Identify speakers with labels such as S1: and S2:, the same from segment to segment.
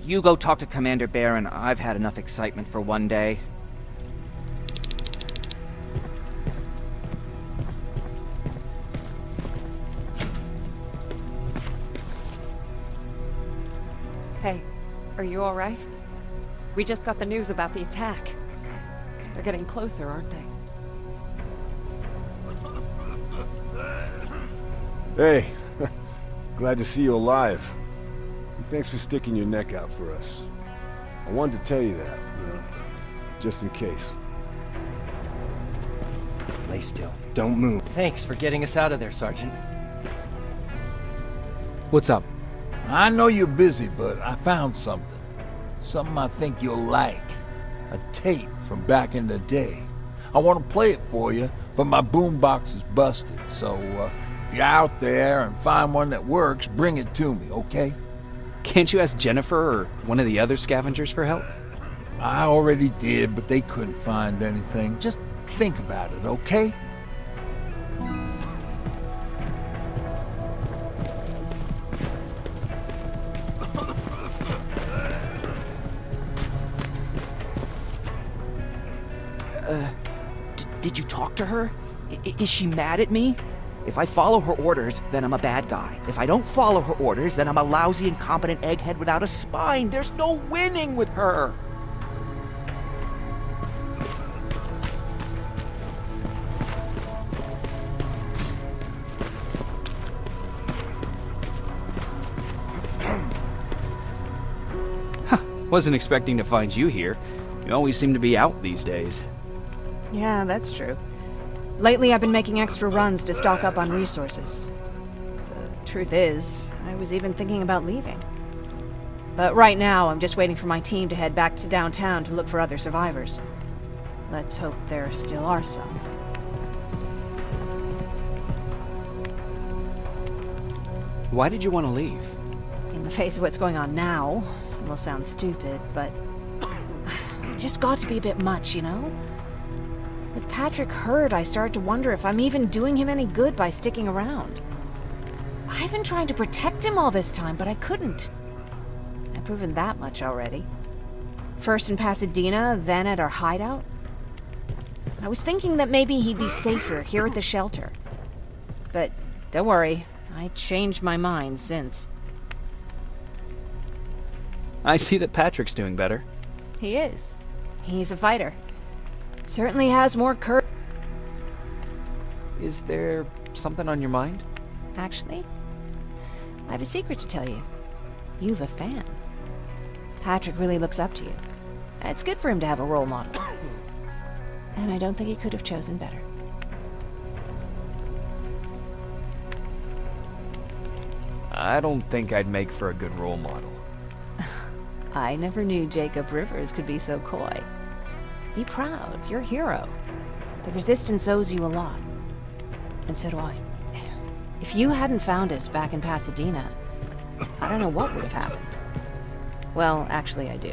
S1: You go talk to Commander Barron. I've had enough excitement for one day.
S2: Hey, are you alright? We just got the news about the attack. They're getting closer, aren't they?
S3: Hey, glad to see you alive. And thanks for sticking your neck out for us. I wanted to tell you that, just in case.
S4: Lay still. Don't move.
S5: Thanks for getting us out of there, Sergeant.
S6: What's up?
S7: I know you're busy, but I found something. Something I think you'll like. A tape from back in the day. I want to play it for you, but my boombox is busted, so if you're out there and find one that works, bring it to me, okay?
S6: Can't you ask Jennifer or one of the other scavengers for help?
S7: I already did, but they couldn't find anything. Just think about it, okay?
S1: Did you talk to her? Is she mad at me? If I follow her orders, then I'm a bad guy. If I don't follow her orders, then I'm a lousy, incompetent egghead without a spine. There's no winning with her.
S6: Wasn't expecting to find you here. You always seem to be out these days.
S8: Yeah, that's true. Lately I've been making extra runs to stock up on resources. The truth is, I was even thinking about leaving. But right now, I'm just waiting for my team to head back to downtown to look for other survivors. Let's hope there still are some.
S6: Why did you want to leave?
S8: In the face of what's going on now, it will sound stupid, but it just got to be a bit much, you know? With Patrick hurt, I started to wonder if I'm even doing him any good by sticking around. I've been trying to protect him all this time, but I couldn't. I've proven that much already. First in Pasadena, then at our hideout. I was thinking that maybe he'd be safer here at the shelter. But don't worry, I changed my mind since.
S6: I see that Patrick's doing better.
S8: He is. He's a fighter. Certainly has more courage.
S6: Is there something on your mind?
S8: Actually, I have a secret to tell you. You've a fan. Patrick really looks up to you. It's good for him to have a role model. And I don't think he could have chosen better.
S6: I don't think I'd make for a good role model.
S8: I never knew Jacob Rivers could be so coy. Be proud, you're a hero. The Resistance owes you a lot. And so do I. If you hadn't found us back in Pasadena, I don't know what would have happened. Well, actually I do.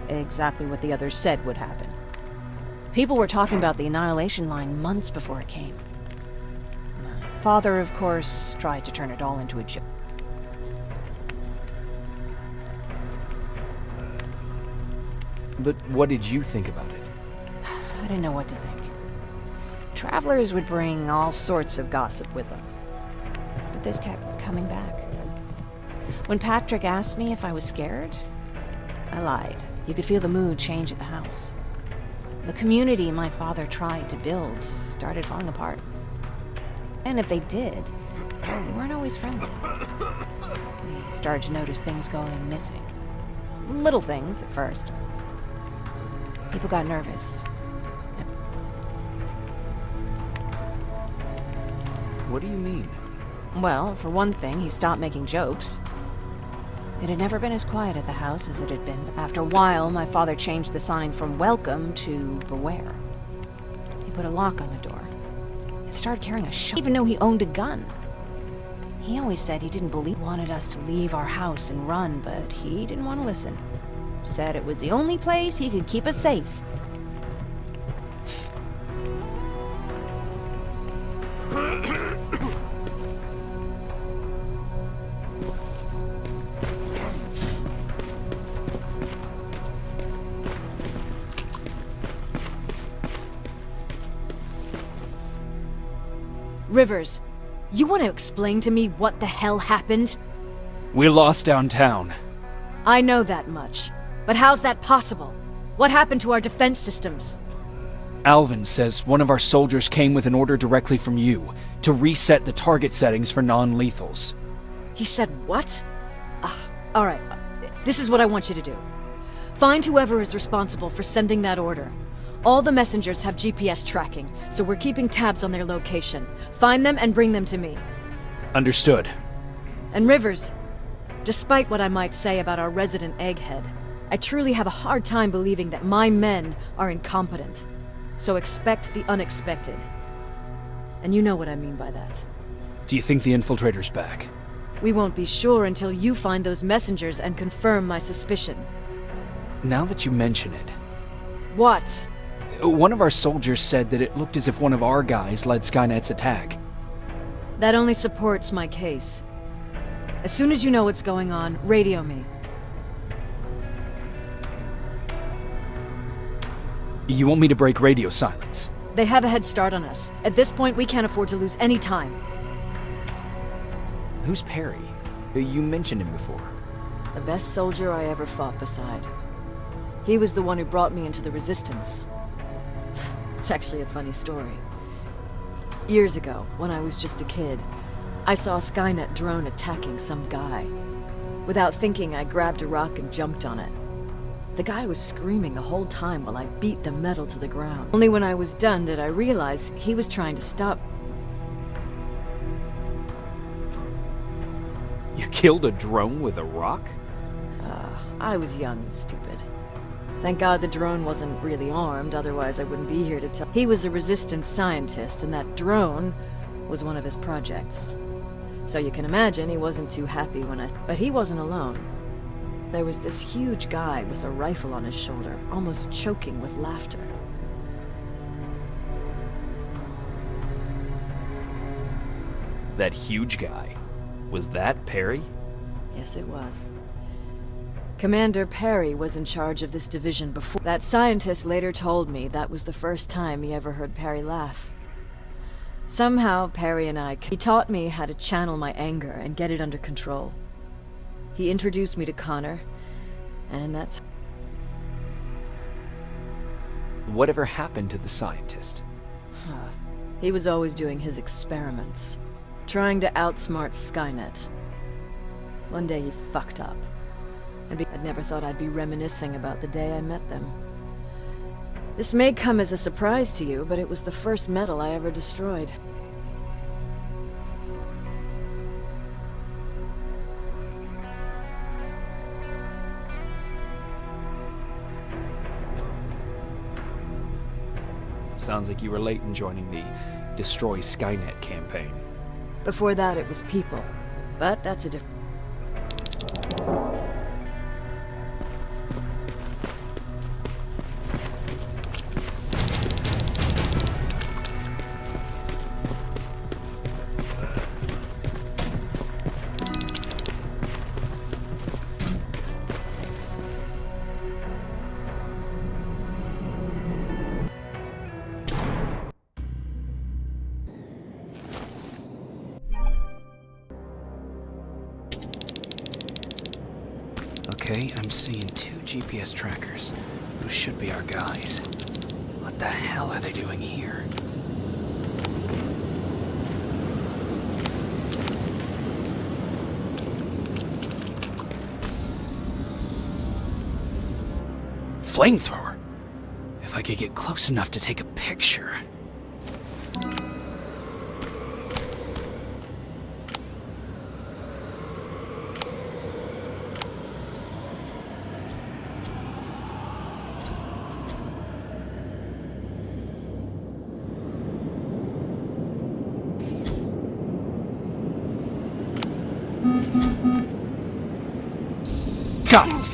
S8: Exactly what the others said would happen. People were talking about the Annihilation Line months before it came. My father, of course, tried to turn it all into a joke.
S6: But what did you think about it?
S8: I didn't know what to think. Travelers would bring all sorts of gossip with them. But this kept coming back. When Patrick asked me if I was scared, I lied. You could feel the mood change at the house. The community my father tried to build started falling apart. And if they did, they weren't always friendly. We started to notice things going missing. Little things at first. People got nervous.
S6: What do you mean?
S8: Well, for one thing, he stopped making jokes. It had never been as quiet at the house as it had been. After a while, my father changed the sign from welcome to beware. He put a lock on the door. It started carrying a shotgun, even though he owned a gun. He always said he didn't believe, wanted us to leave our house and run, but he didn't want to listen. Said it was the only place he could keep us safe.
S9: Rivers, you want to explain to me what the hell happened?
S6: We lost downtown.
S9: I know that much. But how's that possible? What happened to our defense systems?
S6: Alvin says one of our soldiers came with an order directly from you to reset the target settings for non-lethals.
S9: He said what? Alright. This is what I want you to do. Find whoever is responsible for sending that order. All the messengers have GPS tracking, so we're keeping tabs on their location. Find them and bring them to me.
S6: Understood.
S9: And Rivers, despite what I might say about our resident egghead, I truly have a hard time believing that my men are incompetent. So expect the unexpected. And you know what I mean by that.
S6: Do you think the infiltrator's back?
S9: We won't be sure until you find those messengers and confirm my suspicion.
S6: Now that you mention it,
S9: What?
S6: one of our soldiers said that it looked as if one of our guys led Skynet's attack.
S9: That only supports my case. As soon as you know what's going on, radio me.
S6: You want me to break radio silence?
S9: They have a head start on us. At this point, we can't afford to lose any time.
S5: Who's Perry? You mentioned him before.
S9: The best soldier I ever fought beside. He was the one who brought me into the Resistance. It's actually a funny story. Years ago, when I was just a kid, I saw a Skynet drone attacking some guy. Without thinking, I grabbed a rock and jumped on it. The guy was screaming the whole time while I beat the metal to the ground. Only when I was done did I realize he was trying to stop.
S6: You killed a drone with a rock?
S9: I was young and stupid. Thank God the drone wasn't really armed, otherwise I wouldn't be here to tell. He was a resistance scientist, and that drone was one of his projects. So you can imagine he wasn't too happy when But he wasn't alone. There was this huge guy with a rifle on his shoulder, almost choking with laughter.
S6: That huge guy. Was that Perry?
S9: Yes, it was. Commander Perry was in charge of this division before. That scientist later told me that was the first time he ever heard Perry laugh. Somehow, Perry and he taught me how to channel my anger and get it under control. He introduced me to Connor, and that's...
S6: Whatever happened to the scientist?
S9: He was always doing his experiments, trying to outsmart Skynet. One day he fucked up. I'd never thought I'd be reminiscing about the day I met them. This may come as a surprise to you, but it was the first metal I ever destroyed.
S6: Sounds like you were late in joining the Destroy Skynet campaign.
S9: Before that, it was people. But that's a different...
S6: Okay, I'm seeing 2 GPS trackers. Those should be our guys. What the hell are they doing here? Flamethrower! If I could get close enough to take a picture. Got it!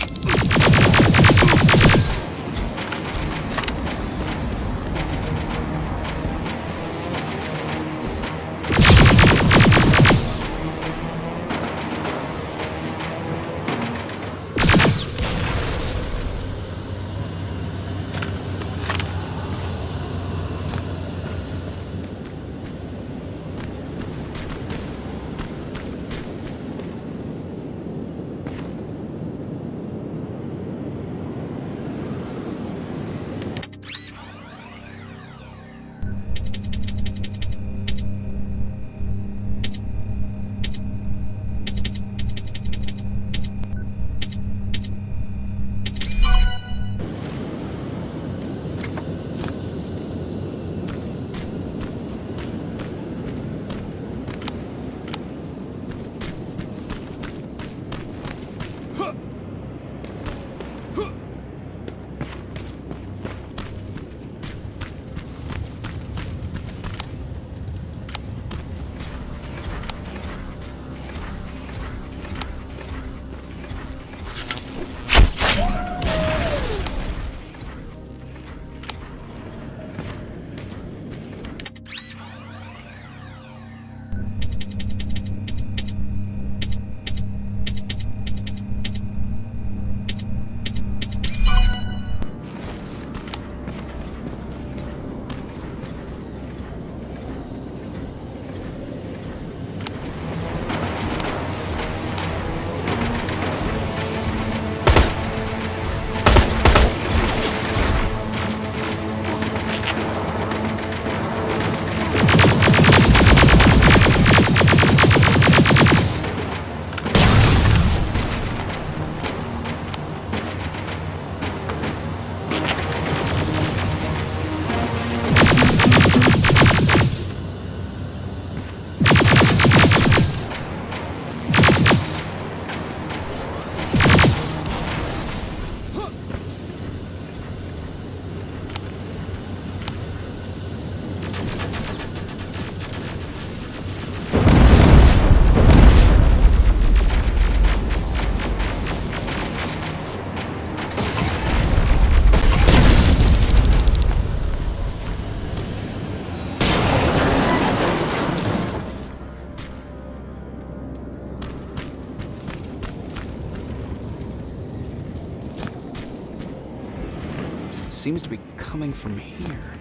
S6: seems to be coming from here.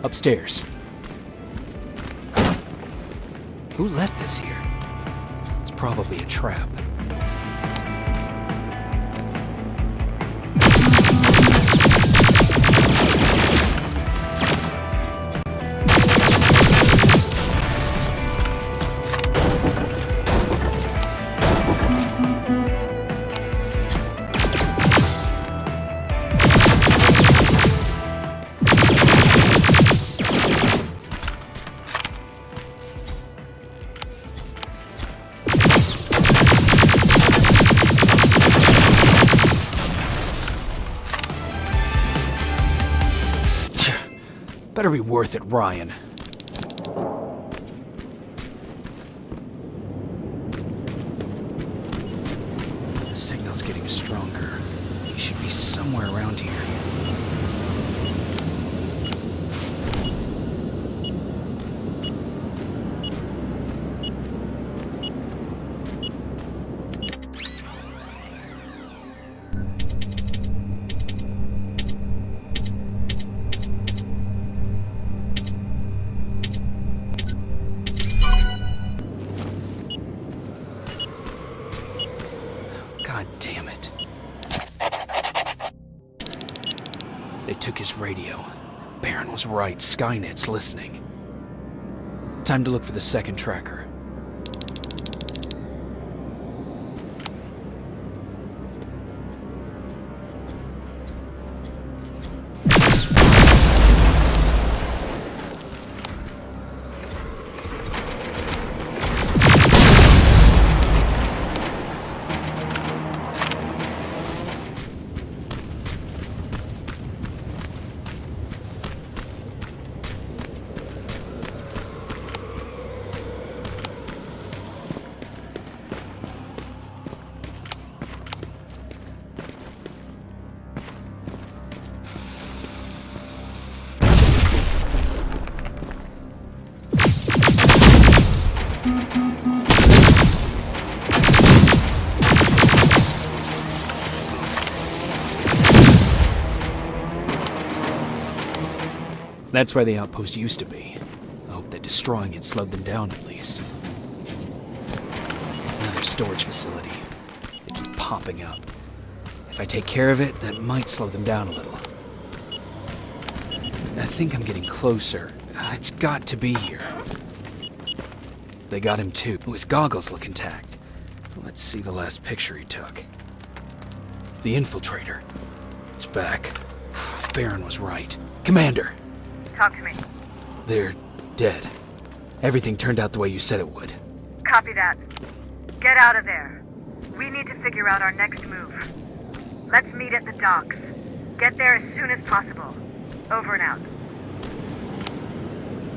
S6: Upstairs. Who left this here? It's probably a trap. Better be worth it, Ryan. The signal's getting stronger. He should be somewhere around here. God damn it. They took his radio. Baron was right. Skynet's listening. Time to look for the second tracker. That's where the outpost used to be. I hope that destroying it slowed them down at least. Another storage facility. They keep popping up. If I take care of it, that might slow them down a little. I think I'm getting closer. It's got to be here. They got him too. His goggles look intact. Let's see the last picture he took. The infiltrator. It's back. Baron was right. Commander!
S10: Talk to me.
S6: They're dead. Everything turned out the way you said it would.
S10: Copy that. Get out of there. We need to figure out our next move. Let's meet at the docks. Get there as soon as possible. Over and out.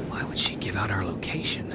S6: Why would she give out our location?